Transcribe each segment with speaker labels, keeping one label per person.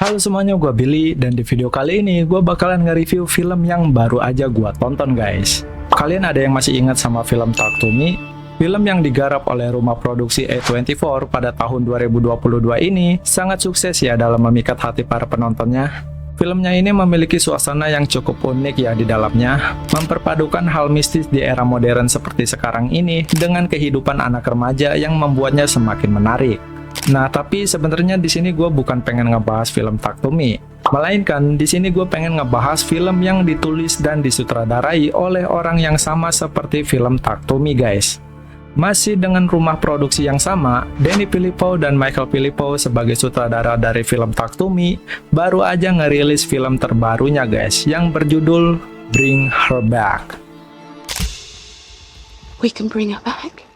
Speaker 1: Halo semuanya, gue Billy, dan di video kali ini gue bakalan nge-review film yang baru aja gue tonton guys. Kalian ada yang masih ingat sama film Talk to Me? Film yang digarap oleh rumah produksi A24 pada tahun 2022 ini sangat sukses ya dalam memikat hati para penontonnya. Filmnya ini memiliki suasana yang cukup unik ya di dalamnya, memperpadukan hal mistis di era modern seperti sekarang ini dengan kehidupan anak remaja yang membuatnya semakin menarik. Nah, tapi sebenarnya di sini gue bukan pengen ngebahas film Talk to Me, melainkan di sini gue pengen ngebahas film yang ditulis dan disutradarai oleh orang yang sama seperti film Talk to Me, guys. Masih dengan rumah produksi yang sama, Danny Filippo dan Michael Filippo sebagai sutradara dari film Talk to Me baru aja ngerilis film terbarunya, guys, yang berjudul Bring Her Back.
Speaker 2: We can bring her back.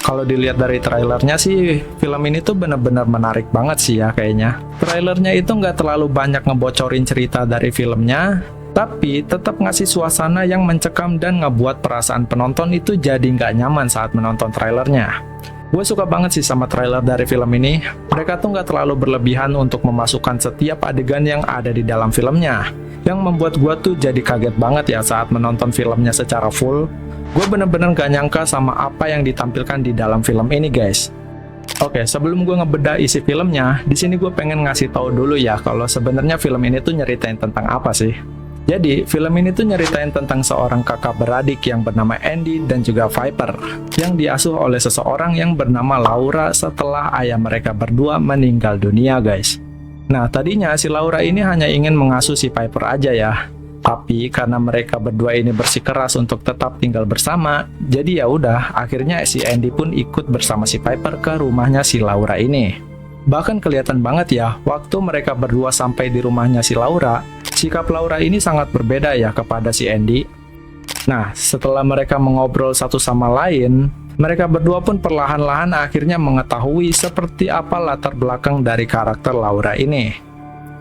Speaker 1: Kalau dilihat dari trailernya sih, film ini tuh bener-bener menarik banget sih ya kayaknya. Trailernya itu nggak terlalu banyak ngebocorin cerita dari filmnya, tapi tetap ngasih suasana yang mencekam dan ngebuat perasaan penonton itu jadi nggak nyaman saat menonton trailernya. Gue suka banget sih sama trailer dari film ini. Mereka tuh nggak terlalu berlebihan untuk memasukkan setiap adegan yang ada di dalam filmnya, yang membuat gue tuh jadi kaget banget ya saat menonton filmnya secara full. Gue bener-bener gak nyangka sama apa yang ditampilkan di dalam film ini, guys. Oke, sebelum gue ngebedah isi filmnya, di sini gue pengen ngasih tahu dulu ya kalau sebenarnya film ini tuh nyeritain tentang apa sih. Jadi, film ini tuh nyeritain tentang seorang kakak beradik yang bernama Andy dan juga Viper, yang diasuh oleh seseorang yang bernama Laura setelah ayah mereka berdua meninggal dunia, guys. Nah, tadinya si Laura ini hanya ingin mengasuh si Viper aja ya. Tapi karena mereka berdua ini bersikeras untuk tetap tinggal bersama, jadi ya udah, akhirnya si Andy pun ikut bersama si Viper ke rumahnya si Laura ini. Bahkan kelihatan banget ya, waktu mereka berdua sampai di rumahnya si Laura, sikap Laura ini sangat berbeda ya kepada si Andy. Nah, setelah mereka mengobrol satu sama lain, mereka berdua pun perlahan-lahan akhirnya mengetahui seperti apa latar belakang dari karakter Laura ini.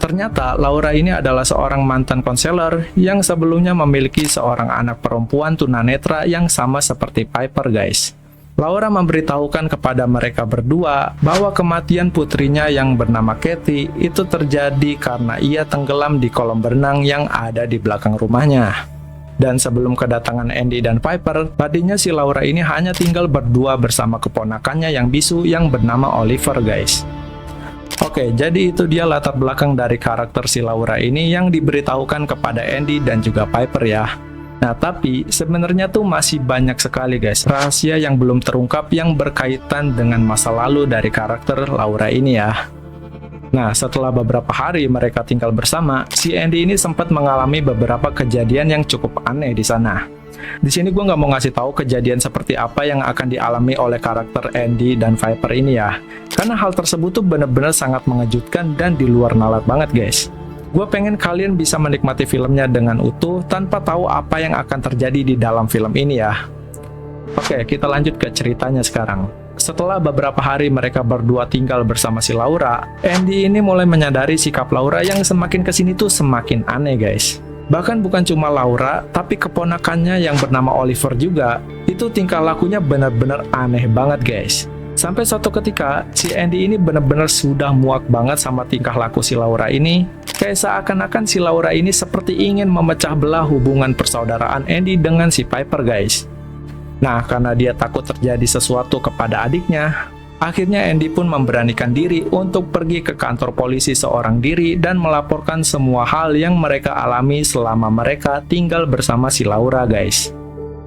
Speaker 1: Ternyata Laura ini adalah seorang mantan konselor yang sebelumnya memiliki seorang anak perempuan tunanetra yang sama seperti Piper, guys. Laura memberitahukan kepada mereka berdua bahwa kematian putrinya yang bernama Kathy itu terjadi karena ia tenggelam di kolam berenang yang ada di belakang rumahnya. Dan sebelum kedatangan Andy dan Piper, tadinya si Laura ini hanya tinggal berdua bersama keponakannya yang bisu yang bernama Oliver, guys. Oke, jadi itu dia latar belakang dari karakter si Laura ini yang diberitahukan kepada Andy dan juga Piper ya. Nah, tapi sebenarnya tuh masih banyak sekali guys rahasia yang belum terungkap yang berkaitan dengan masa lalu dari karakter Laura ini ya. Nah, setelah beberapa hari mereka tinggal bersama, si Andy ini sempat mengalami beberapa kejadian yang cukup aneh di sana. Di sini gue nggak mau ngasih tahu kejadian seperti apa yang akan dialami oleh karakter Andy dan Viper ini ya, karena hal tersebut tuh bener-bener sangat mengejutkan dan di luar nalar banget guys. Gue pengen kalian bisa menikmati filmnya dengan utuh tanpa tahu apa yang akan terjadi di dalam film ini ya. Oke, kita lanjut ke ceritanya sekarang. Setelah beberapa hari mereka berdua tinggal bersama si Laura, Andy ini mulai menyadari sikap Laura yang semakin kesini tuh semakin aneh guys. Bahkan bukan cuma Laura, tapi keponakannya yang bernama Oliver juga, itu tingkah lakunya benar-benar aneh banget guys. Sampai suatu ketika, si Andy ini benar-benar sudah muak banget sama tingkah laku si Laura ini. Kayak seakan-akan si Laura ini seperti ingin memecah belah hubungan persaudaraan Andy dengan si Piper guys. Nah, karena dia takut terjadi sesuatu kepada adiknya, akhirnya Andy pun memberanikan diri untuk pergi ke kantor polisi seorang diri dan melaporkan semua hal yang mereka alami selama mereka tinggal bersama si Laura guys.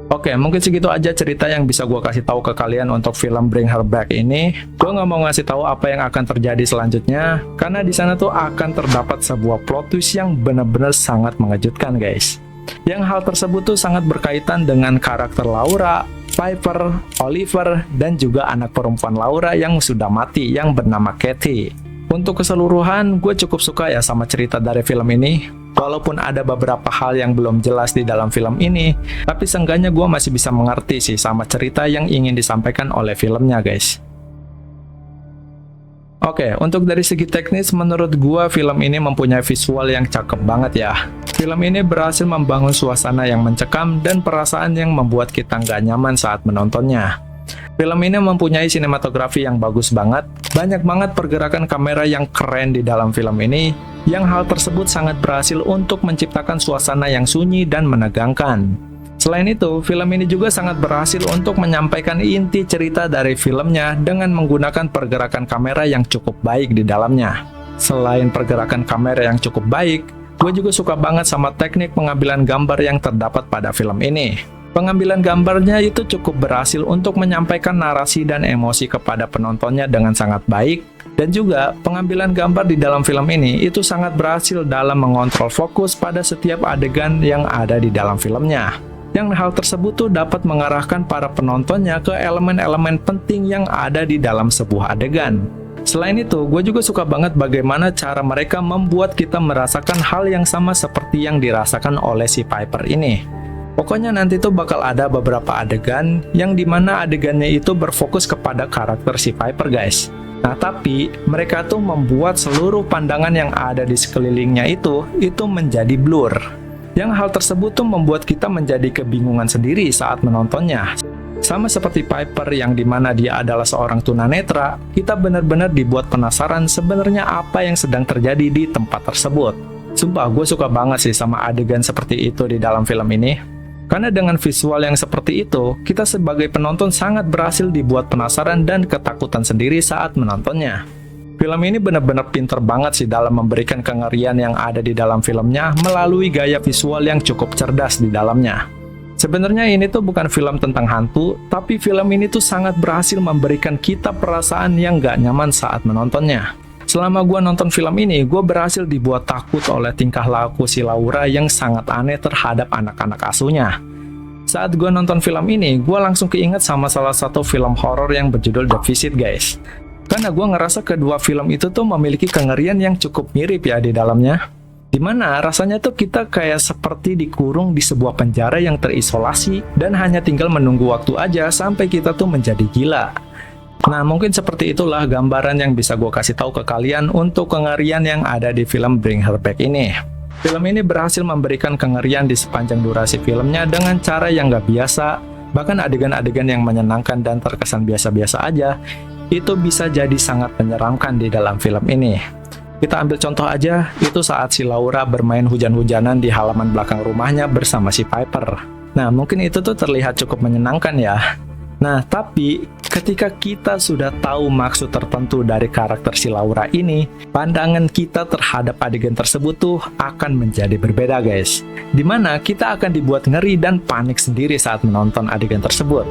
Speaker 1: Oke, mungkin segitu aja cerita yang bisa gue kasih tahu ke kalian untuk film Bring Her Back ini. Gue nggak mau ngasih tahu apa yang akan terjadi selanjutnya, karena di sana tuh akan terdapat sebuah plot twist yang benar-benar sangat mengejutkan guys. Yang hal tersebut tuh sangat berkaitan dengan karakter Laura, Piper, Oliver, dan juga anak perempuan Laura yang sudah mati yang bernama Kathy. Untuk keseluruhan, gue cukup suka ya sama cerita dari film ini. Walaupun ada beberapa hal yang belum jelas di dalam film ini, tapi seenggaknya gue masih bisa mengerti sih sama cerita yang ingin disampaikan oleh filmnya guys. Oke, untuk dari segi teknis, menurut gua film ini mempunyai visual yang cakep banget ya. Film ini berhasil membangun suasana yang mencekam dan perasaan yang membuat kita nggak nyaman saat menontonnya. Film ini mempunyai sinematografi yang bagus banget, banyak banget pergerakan kamera yang keren di dalam film ini, yang hal tersebut sangat berhasil untuk menciptakan suasana yang sunyi dan menegangkan. Selain itu, film ini juga sangat berhasil untuk menyampaikan inti cerita dari filmnya dengan menggunakan pergerakan kamera yang cukup baik di dalamnya. Selain pergerakan kamera yang cukup baik, gue juga suka banget sama teknik pengambilan gambar yang terdapat pada film ini. Pengambilan gambarnya itu cukup berhasil untuk menyampaikan narasi dan emosi kepada penontonnya dengan sangat baik, dan juga pengambilan gambar di dalam film ini itu sangat berhasil dalam mengontrol fokus pada setiap adegan yang ada di dalam filmnya. Yang hal tersebut tuh dapat mengarahkan para penontonnya ke elemen-elemen penting yang ada di dalam sebuah adegan. Selain itu, gue juga suka banget bagaimana cara mereka membuat kita merasakan hal yang sama seperti yang dirasakan oleh si Piper ini. Pokoknya nanti tuh bakal ada beberapa adegan yang dimana adegannya itu berfokus kepada karakter si Piper guys. Nah tapi mereka tuh membuat seluruh pandangan yang ada di sekelilingnya itu menjadi blur. Yang hal tersebut tuh membuat kita menjadi kebingungan sendiri saat menontonnya. Sama seperti Piper yang dimana dia adalah seorang tunanetra, kita benar-benar dibuat penasaran sebenarnya apa yang sedang terjadi di tempat tersebut. Sumpah gue suka banget sih sama adegan seperti itu di dalam film ini. Karena dengan visual yang seperti itu, kita sebagai penonton sangat berhasil dibuat penasaran dan ketakutan sendiri saat menontonnya. Film ini benar-benar pinter banget sih dalam memberikan kengerian yang ada di dalam filmnya melalui gaya visual yang cukup cerdas di dalamnya. Sebenarnya ini tuh bukan film tentang hantu, tapi film ini tuh sangat berhasil memberikan kita perasaan yang gak nyaman saat menontonnya. Selama gue nonton film ini, gue berhasil dibuat takut oleh tingkah laku si Laura yang sangat aneh terhadap anak-anak asuhnya. Saat gue nonton film ini, gue langsung keinget sama salah satu film horor yang berjudul The Visit guys. Karena gue ngerasa kedua film itu tuh memiliki kengerian yang cukup mirip ya di dalamnya. Dimana rasanya tuh kita kayak seperti dikurung di sebuah penjara yang terisolasi dan hanya tinggal menunggu waktu aja sampai kita tuh menjadi gila. Nah, mungkin seperti itulah gambaran yang bisa gue kasih tahu ke kalian untuk kengerian yang ada di film Bring Her Back ini. Film ini berhasil memberikan kengerian di sepanjang durasi filmnya dengan cara yang gak biasa, bahkan adegan-adegan yang menyenangkan dan terkesan biasa-biasa aja, itu bisa jadi sangat menyeramkan di dalam film ini. Kita ambil contoh aja, itu saat si Laura bermain hujan-hujanan di halaman belakang rumahnya bersama si Piper. Nah, mungkin itu tuh terlihat cukup menyenangkan ya. Nah, tapi ketika kita sudah tahu maksud tertentu dari karakter si Laura ini, pandangan kita terhadap adegan tersebut tuh akan menjadi berbeda guys. Dimana kita akan dibuat ngeri dan panik sendiri saat menonton adegan tersebut.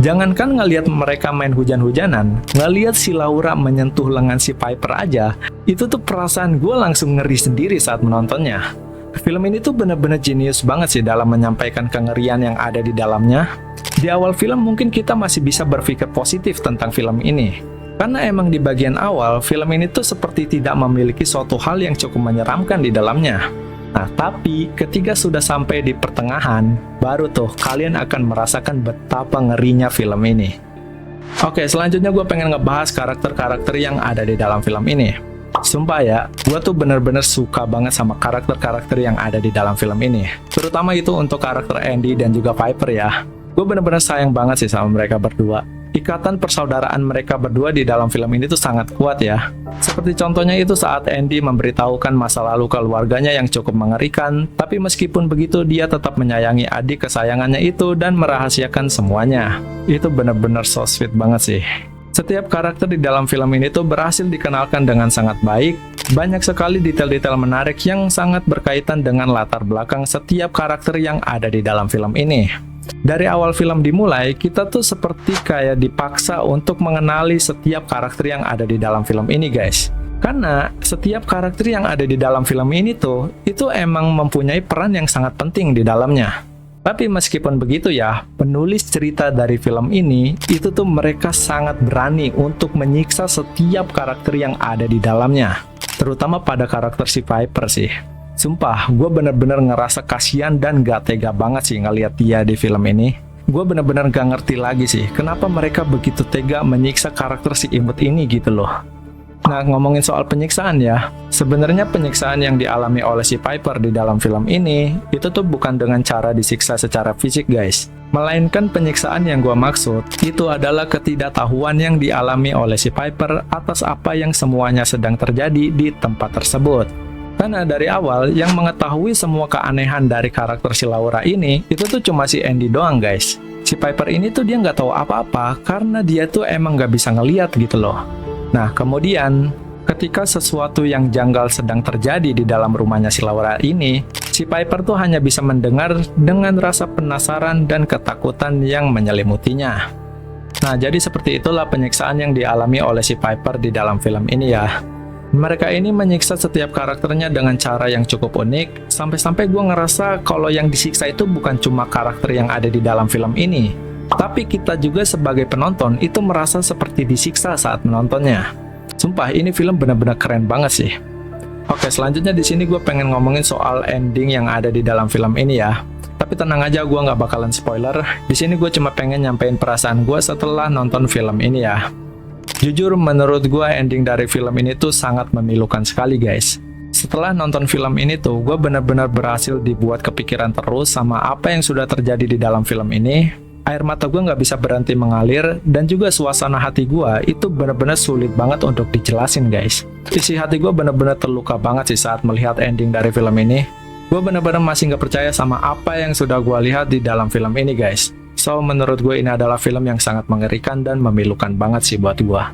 Speaker 1: Jangankan ngelihat mereka main hujan-hujanan, ngelihat si Laura menyentuh lengan si Piper aja, itu tuh perasaan gue langsung ngeri sendiri saat menontonnya. Film ini tuh bener-bener jenius banget sih dalam menyampaikan kengerian yang ada di dalamnya. Di awal film mungkin kita masih bisa berpikir positif tentang film ini. Karena emang di bagian awal, film ini tuh seperti tidak memiliki suatu hal yang cukup menyeramkan di dalamnya. Nah, tapi ketika sudah sampai di pertengahan, baru tuh kalian akan merasakan betapa ngerinya film ini. Oke, selanjutnya gue pengen ngebahas karakter-karakter yang ada di dalam film ini. Sumpah ya, gue tuh bener-bener suka banget sama karakter-karakter yang ada di dalam film ini. Terutama itu untuk karakter Andy dan juga Piper ya. Gue bener-bener sayang banget sih sama mereka berdua. Ikatan persaudaraan mereka berdua di dalam film ini tuh sangat kuat ya. Seperti contohnya itu saat Andy memberitahukan masa lalu keluarganya yang cukup mengerikan, tapi meskipun begitu dia tetap menyayangi adik kesayangannya itu dan merahasiakan semuanya. Itu bener-bener so sweet banget sih. Setiap karakter di dalam film ini tuh berhasil dikenalkan dengan sangat baik. Banyak sekali detail-detail menarik yang sangat berkaitan dengan latar belakang setiap karakter yang ada di dalam film ini. Dari awal film dimulai, kita tuh seperti kayak dipaksa untuk mengenali setiap karakter yang ada di dalam film ini guys. Karena setiap karakter yang ada di dalam film ini tuh, itu emang mempunyai peran yang sangat penting di dalamnya. Tapi meskipun begitu ya, penulis cerita dari film ini, itu tuh mereka sangat berani untuk menyiksa setiap karakter yang ada di dalamnya. Terutama pada karakter si Piper sih. Sumpah, gue bener-bener ngerasa kasihan dan gak tega banget sih ngeliat dia di film ini. Gue bener-bener gak ngerti lagi sih, kenapa mereka begitu tega menyiksa karakter si imut ini gitu loh. Nah, ngomongin soal penyiksaan ya, sebenarnya penyiksaan yang dialami oleh si Piper di dalam film ini, itu tuh bukan dengan cara disiksa secara fisik guys. Melainkan penyiksaan yang gua maksud, itu adalah ketidaktahuan yang dialami oleh si Piper atas apa yang semuanya sedang terjadi di tempat tersebut. Karena dari awal, yang mengetahui semua keanehan dari karakter si Laura ini, itu tuh cuma si Andy doang guys. Si Piper ini tuh dia nggak tahu apa-apa, karena dia tuh emang nggak bisa ngeliat gitu loh. Nah, kemudian, ketika sesuatu yang janggal sedang terjadi di dalam rumahnya si Laura ini, si Piper tuh hanya bisa mendengar dengan rasa penasaran dan ketakutan yang menyelimutinya. Nah, jadi seperti itulah penyiksaan yang dialami oleh si Piper di dalam film ini ya. Mereka ini menyiksa setiap karakternya dengan cara yang cukup unik, sampai-sampai gue ngerasa kalau yang disiksa itu bukan cuma karakter yang ada di dalam film ini, tapi kita juga sebagai penonton itu merasa seperti disiksa saat menontonnya. Sumpah, ini film benar-benar keren banget sih. Oke, selanjutnya di sini gue pengen ngomongin soal ending yang ada di dalam film ini ya. Tapi tenang aja, gue nggak bakalan spoiler. Di sini gue cuma pengen nyampein perasaan gue setelah nonton film ini ya. Jujur, menurut gue ending dari film ini tuh sangat memilukan sekali guys. Setelah nonton film ini tuh, gue benar-benar berhasil dibuat kepikiran terus sama apa yang sudah terjadi di dalam film ini. Air mata gue nggak bisa berhenti mengalir, dan juga suasana hati gue itu benar-benar sulit banget untuk dijelasin guys. Isi hati gue benar-benar terluka banget sih saat melihat ending dari film ini. Gue benar-benar masih nggak percaya sama apa yang sudah gue lihat di dalam film ini guys. So, menurut gue ini adalah film yang sangat mengerikan dan memilukan banget sih buat gue.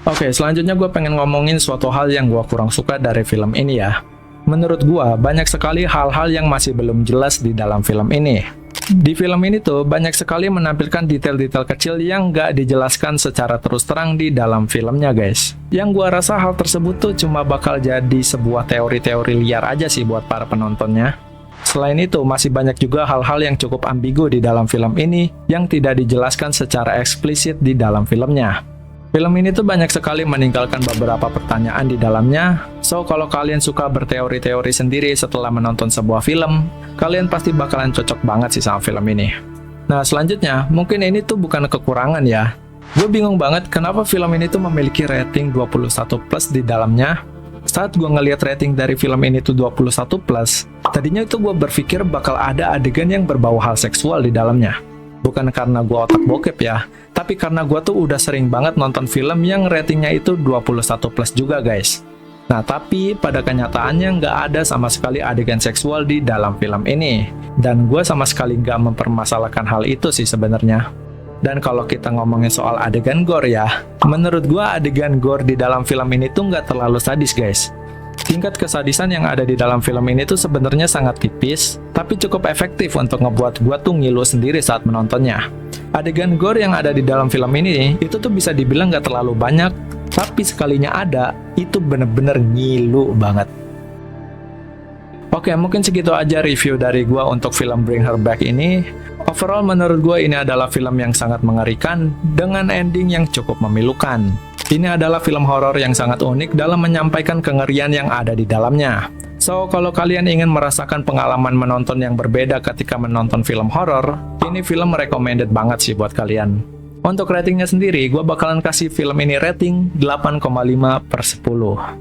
Speaker 1: Oke, selanjutnya gue pengen ngomongin suatu hal yang gue kurang suka dari film ini ya. Menurut gue, banyak sekali hal-hal yang masih belum jelas di dalam film ini. Di film ini tuh, banyak sekali menampilkan detail-detail kecil yang gak dijelaskan secara terus terang di dalam filmnya guys. Yang gue rasa hal tersebut tuh cuma bakal jadi sebuah teori-teori liar aja sih buat para penontonnya. Selain itu, masih banyak juga hal-hal yang cukup ambigu di dalam film ini yang tidak dijelaskan secara eksplisit di dalam filmnya. Film ini tuh banyak sekali meninggalkan beberapa pertanyaan di dalamnya. So, kalau kalian suka berteori-teori sendiri setelah menonton sebuah film, kalian pasti bakalan cocok banget sih sama film ini. Nah, selanjutnya, mungkin ini tuh bukan kekurangan ya. Gue bingung banget kenapa film ini tuh memiliki rating 21+ di dalamnya. Saat gue ngeliat rating dari film ini tuh 21+, tadinya itu gue berpikir bakal ada adegan yang berbau hal seksual di dalamnya. Bukan karena gue otak bokep ya, tapi karena gue tuh udah sering banget nonton film yang ratingnya itu 21+ juga guys. Nah, tapi pada kenyataannya nggak ada sama sekali adegan seksual di dalam film ini. Dan gue sama sekali nggak mempermasalahkan hal itu sih sebenarnya. Dan kalau kita ngomongin soal adegan gore ya, menurut gue adegan gore di dalam film ini tuh nggak terlalu sadis guys. Tingkat kesadisan yang ada di dalam film ini tuh sebenarnya sangat tipis, tapi cukup efektif untuk ngebuat gua tuh ngilu sendiri saat menontonnya. Adegan gore yang ada di dalam film ini, itu tuh bisa dibilang gak terlalu banyak, tapi sekalinya ada, itu bener-bener ngilu banget. Oke, mungkin segitu aja review dari gua untuk film Bring Her Back ini. Overall, menurut gua ini adalah film yang sangat mengerikan, dengan ending yang cukup memilukan. Ini adalah film horor yang sangat unik dalam menyampaikan kengerian yang ada di dalamnya. So, kalau kalian ingin merasakan pengalaman menonton yang berbeda ketika menonton film horor, ini film recommended banget sih buat kalian. Untuk ratingnya sendiri, gue bakalan kasih film ini rating 8,5/10.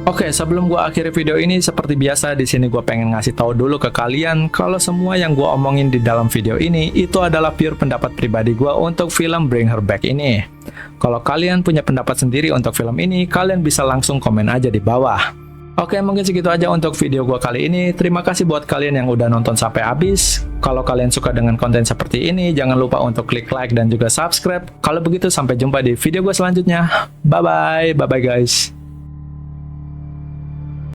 Speaker 1: Oke, sebelum gue akhiri video ini, seperti biasa di sini gue pengen ngasih tahu dulu ke kalian kalau semua yang gue omongin di dalam video ini itu adalah pure pendapat pribadi gue untuk film Bring Her Back ini. Kalau kalian punya pendapat sendiri untuk film ini, kalian bisa langsung komen aja di bawah. Oke, mungkin segitu aja untuk video gue kali ini. Terima kasih buat kalian yang udah nonton sampai habis. Kalau kalian suka dengan konten seperti ini, jangan lupa untuk klik like dan juga subscribe. Kalau begitu, sampai jumpa di video gue selanjutnya. Bye-bye, bye-bye guys.